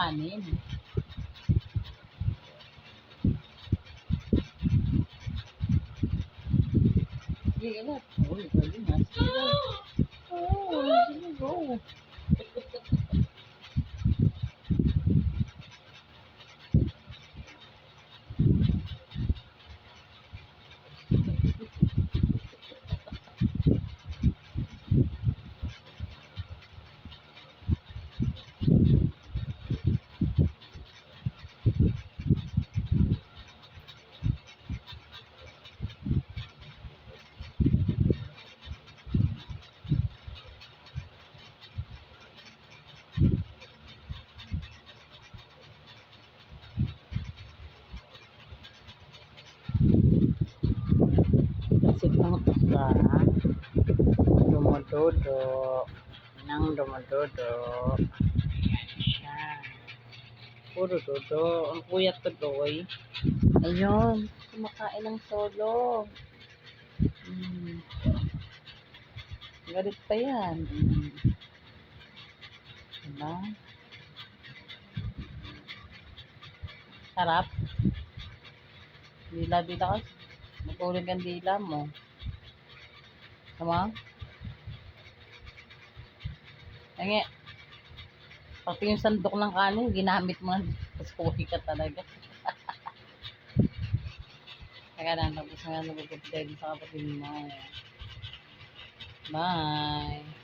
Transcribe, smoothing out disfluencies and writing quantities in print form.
kanin. Sige, ulit. Uy, galing ha. Sige. Oh, sige, go. Kasi kung isa, dumudodo, nang dumudodo. Yan. Puro dodo. Ang kuya to doy. Ayun. Kumakain ng solo. Galit pa yan. Diba? Sarap. Dila-dila ka. Magulog ang dila mo. Tama?Enge. Pati yung sandok ng kanin, ginamit mo. Pasuhi ka talaga. Kaya lang, tapos nga nagugod sa kapatid mo. Bye.